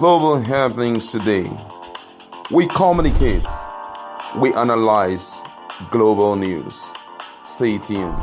Global happenings today. We communicate, we analyze global news. Stay tuned.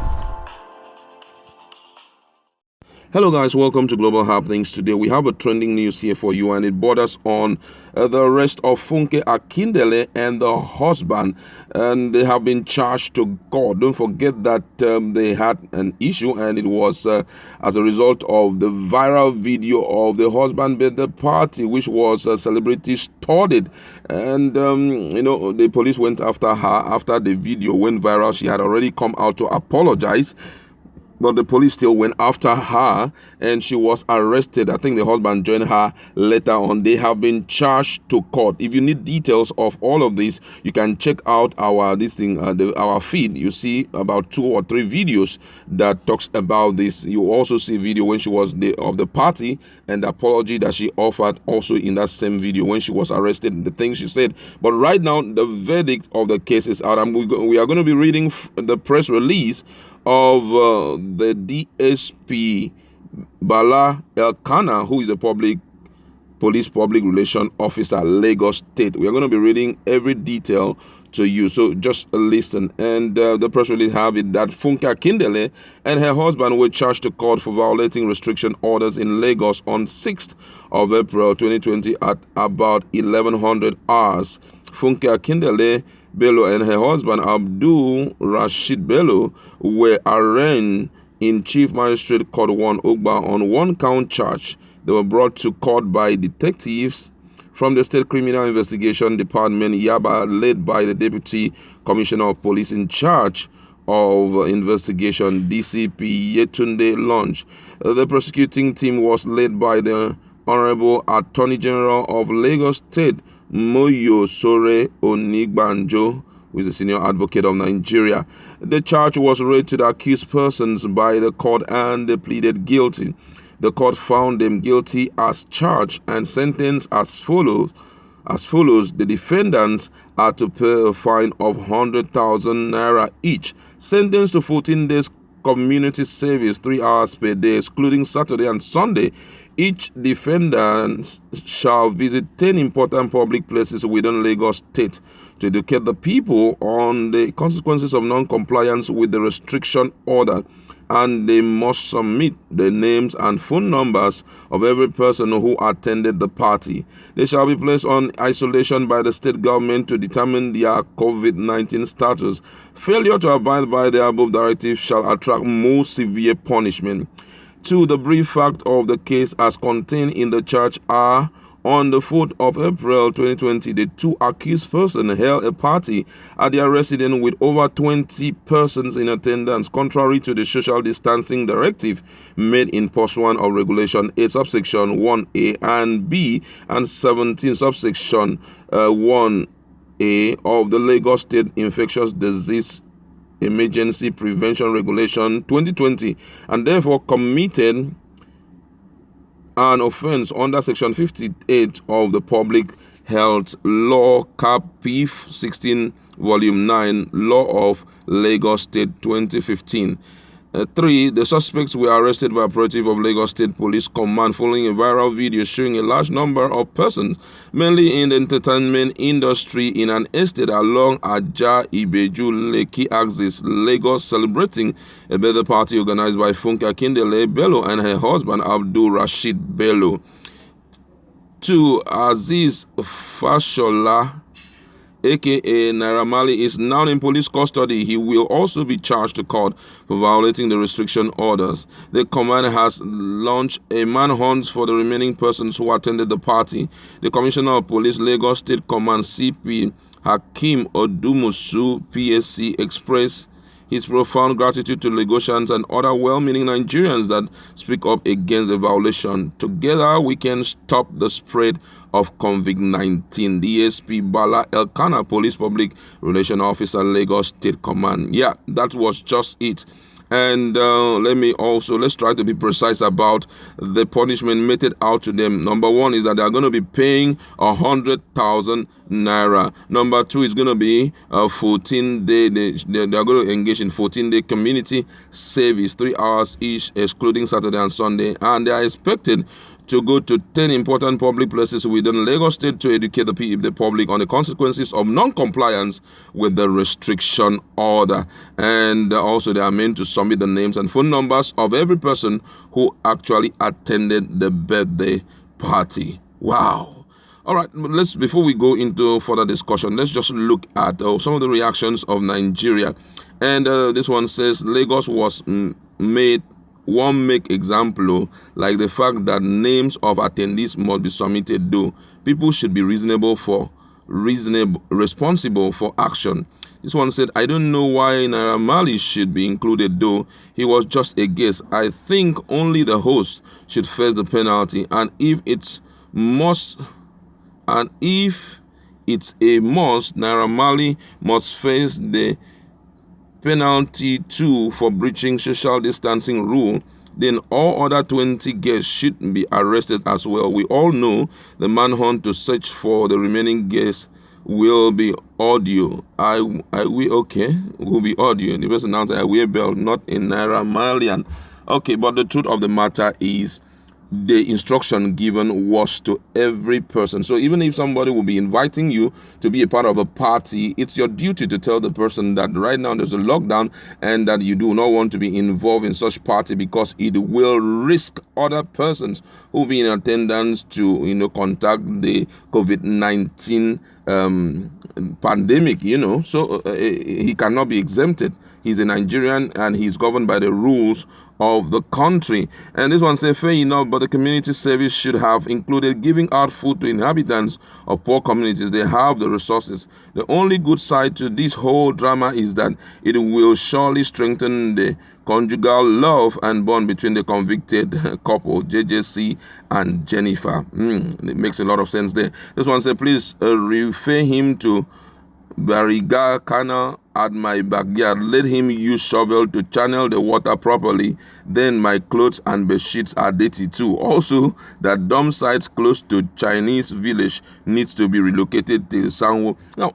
Hello guys, welcome to Global Happenings. Today we have a trending news here for you, and it borders on the arrest of Funke Akindele and the husband, and they have been charged to court. Don't forget that they had an issue, and it was as a result of the viral video of the husband birthday party, which was celebrity studded. And the police went after her after the video went viral. She had already come out to apologize, but the police still went after her, and she was arrested. I think the husband joined her later on. They have been charged to court. If you need details of all of this, you can check out our our feed. You see about 2 or 3 videos that talks about this. You also see a video when she was of the party, and the apology that she offered also in that same video when she was arrested, the things she said. But right now, the verdict of the case is out, and we are going to be reading the press release of the DSP Bala Elkanah, who is a police public relation officer, Lagos State. We are going to be reading every detail to you, so just listen. And the press release have it that Funke Akindele and her husband were charged to court for violating restriction orders in Lagos on 6th of April 2020 at about 1100 hours. Funke Akindele Bello and her husband Abdul Rashid Bello were arraigned in Chief Magistrate Court 1 Ogba on 1-count charge. They were brought to court by detectives from the State Criminal Investigation Department, Yaba, led by the Deputy Commissioner of Police in charge of investigation, DCP Yetunde Lunch. The prosecuting team was led by the Honorable Attorney General of Lagos State, Moyo Sore Onigbanjo, who is the senior advocate of Nigeria. The charge was read to the accused persons by the court, and they pleaded guilty. The court found them guilty as charged and sentenced as follows. The defendants are to pay a fine of 100,000 naira each, sentenced to 14 days community service, 3 hours per day, excluding Saturday and Sunday. Each defendant shall visit 10 important public places within Lagos State to educate the people on the consequences of non-compliance with the restriction order, and they must submit the names and phone numbers of every person who attended the party. They shall be placed on isolation by the state government to determine their COVID-19 status. Failure to abide by the above directive shall attract more severe punishment. 2. The brief fact of the case as contained in the charge are: on the 4th of April 2020, the 2 accused persons held a party at their residence with over 20 persons in attendance, contrary to the social distancing directive made in pursuant of Regulation 8, subsection 1A and B, and 17, subsection 1A of the Lagos State Infectious Disease Emergency Prevention Regulation 2020, and therefore committed an offense under Section 58 of the Public Health Law, Cap. Pif 16, Volume 9, Law of Lagos State 2015. 3. The suspects were arrested by operative of Lagos State Police Command following a viral video showing a large number of persons, mainly in the entertainment industry, in an estate along Aja Ibeju Lekki axis, Lagos, celebrating a birthday party organized by Funke Akindele Bello and her husband Abdul Rashid Bello. 2. Aziz Fashola, aka Naira Marley, is now in police custody. He will also be charged to court for violating the restriction orders. The command has launched a manhunt for the remaining persons who attended the party. The Commissioner of Police, Lagos State Command, CP Hakim Odumusu, PSC, expressed his profound gratitude to Lagosians and other well-meaning Nigerians that speak up against the violation. Together, we can stop the spread of COVID-19. DSP Bala Elkanah, Police Public Relation Officer, Lagos State Command. Yeah, that was just it. And let's try to be precise about the punishment meted out to them. Number 1 is that they are going to be paying 100,000 naira. Number 2 is going to be a 14-day. They are going to engage in 14-day community service, 3 hours each, excluding Saturday and Sunday, and they are expected to go to 10 important public places within Lagos State to educate the public on the consequences of non-compliance with the restriction order. And also they are meant to submit the names and phone numbers of every person who actually attended the birthday party. Wow. All right, before we go into further discussion, let's just look at some of the reactions of Nigeria. And this one says Lagos was made one make example, like the fact that names of attendees must be submitted, though people should be responsible for action. This one said, I don't know why Naira Marley should be included, though he was just a guest. I think only the host should face the penalty, and if it's a must, Naira Marley must face the penalty too for breaching social distancing rule. Then all other 20 guests should be arrested as well. We all know the manhunt to search for the remaining guests will be audio. Will be audio. The person announced I will bell, not in Naira Marley. Okay, but the truth of the matter is, the instruction given was to every person. So even if somebody will be inviting you to be a part of a party, it's your duty to tell the person that right now there's a lockdown and that you do not want to be involved in such party because it will risk other persons who will be in attendance to, contact the COVID-19 pandemic, So he cannot be exempted. He's a Nigerian and he's governed by the rules of the country. And this one says, fair enough, but the community service should have included giving out food to inhabitants of poor communities. They have the resources. The only good side to this whole drama is that it will surely strengthen the conjugal love and bond between the convicted couple, JJC and Jennifer. It makes a lot of sense there. This one says, please refer him to Bariga Canal at my backyard. Let him use shovel to channel the water properly. Then my clothes and bed sheets are dirty too. Also, that dump sites close to Chinese village needs to be relocated to Sanwo. Now,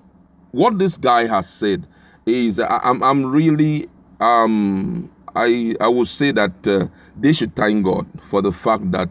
what this guy has said is, I'm really I would say that they should thank God for the fact that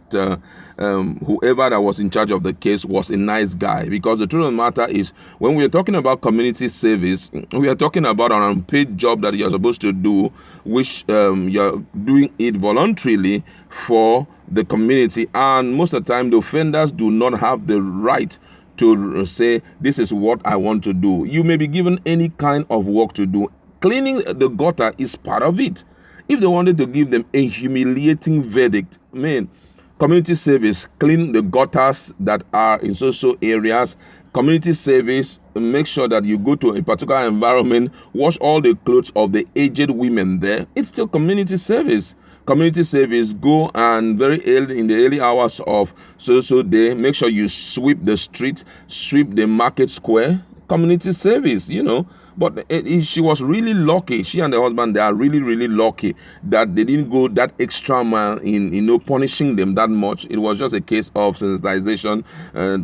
whoever that was in charge of the case was a nice guy. Because the truth of the matter is, when we are talking about community service, we are talking about an unpaid job that you're supposed to do, which you're doing it voluntarily for the community. And most of the time, the offenders do not have the right to say, this is what I want to do. You may be given any kind of work to do. Cleaning the gutter is part of it. If they wanted to give them a humiliating verdict, community service, clean the gutters that are in social areas. Community service, make sure that you go to a particular environment, wash all the clothes of the aged women there. It's still community service. Community service, go and very early in the early hours of social day, make sure you sweep the street, sweep the market square. Community service, But she was really lucky. She and the husband, they are really, really lucky that they didn't go that extra mile in punishing them that much. It was just a case of sensitization,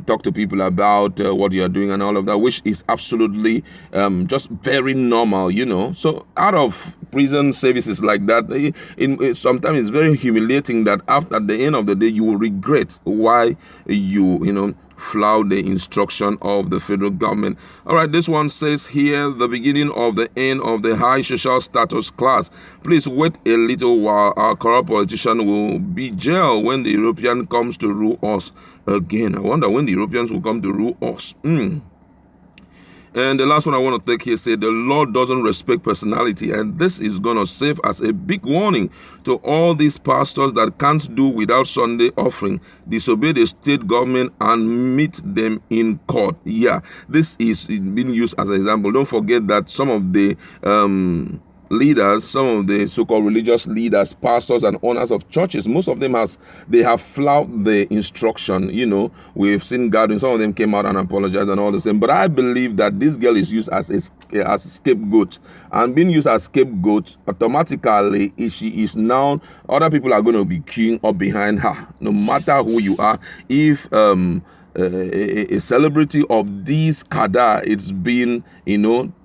talk to people about what you are doing and all of that, which is absolutely just very normal, So out of prison services like that, sometimes it's very humiliating that at the end of the day, you will regret why you flout the instruction of the federal government. All right, this one says here, the beginning of the end of the high social status class. Please wait a little while. Our corrupt politician will be jailed when the European comes to rule us again. I wonder when the Europeans will come to rule us. And the last one I want to take here said, the Lord doesn't respect personality. And this is going to serve as a big warning to all these pastors that can't do without Sunday offering, disobey the state government and meet them in court. Yeah, this is being used as an example. Don't forget that some of the leaders, some of the so-called religious leaders, pastors and owners of churches, most of them they have flouted the instruction. We've seen gatherings, some of them came out and apologized and all the same. But I believe that this girl is used as a scapegoat, and being used as scapegoat, automatically, if she is now, other people are going to be queuing up behind her, no matter who you are. If a celebrity of this cadre, it's been,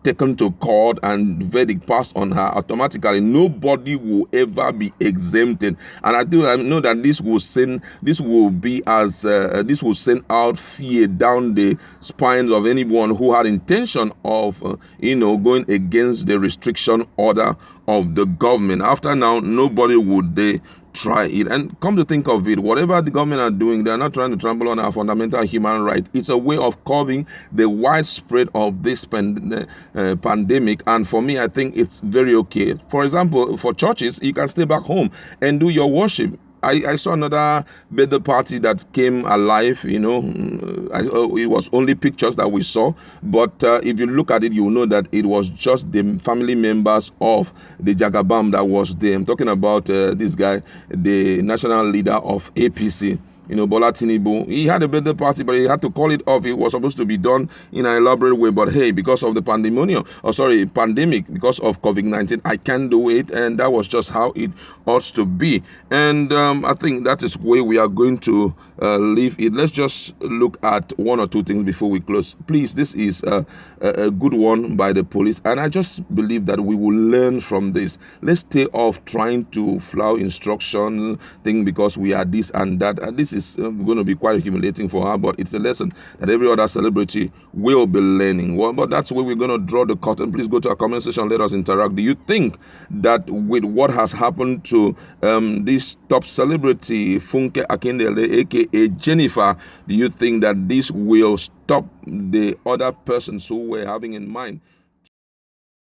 taken to court and verdict passed on her, automatically nobody will ever be exempted. And I know that this will send out fear down the spines of anyone who had intention of going against the restriction order of the government. After now, nobody would they try it. And come to think of it, whatever the government are doing, they're not trying to trample on our fundamental human right. It's a way of curbing the widespread of this pandemic. And for me, I think it's very okay. For example, for churches, you can stay back home and do your worship. I saw another birthday party that came alive, it was only pictures that we saw, but if you look at it, you know that it was just the family members of the Jagabam that was there. I'm talking about this guy, the national leader of APC. Bola Tinubu, he had a birthday party, but he had to call it off. It was supposed to be done in an elaborate way, but hey, because of the pandemic, because of COVID-19, I can't do it, and that was just how it ought to be. And I think that is where we are going to leave it. Let's just look at one or two things before we close. Please, this is a good one by the police, and I just believe that we will learn from this. Let's stay off trying to flout instruction thing because we are this and that. And this is going to be quite humiliating for her, but it's a lesson that every other celebrity will be learning. Well, but that's where we're going to draw the curtain. Please go to our comment section, let us interact. Do you think that with what has happened to this top celebrity, Funke Akindele, aka Jennifer, do you think that this will stop the other persons who were having in mind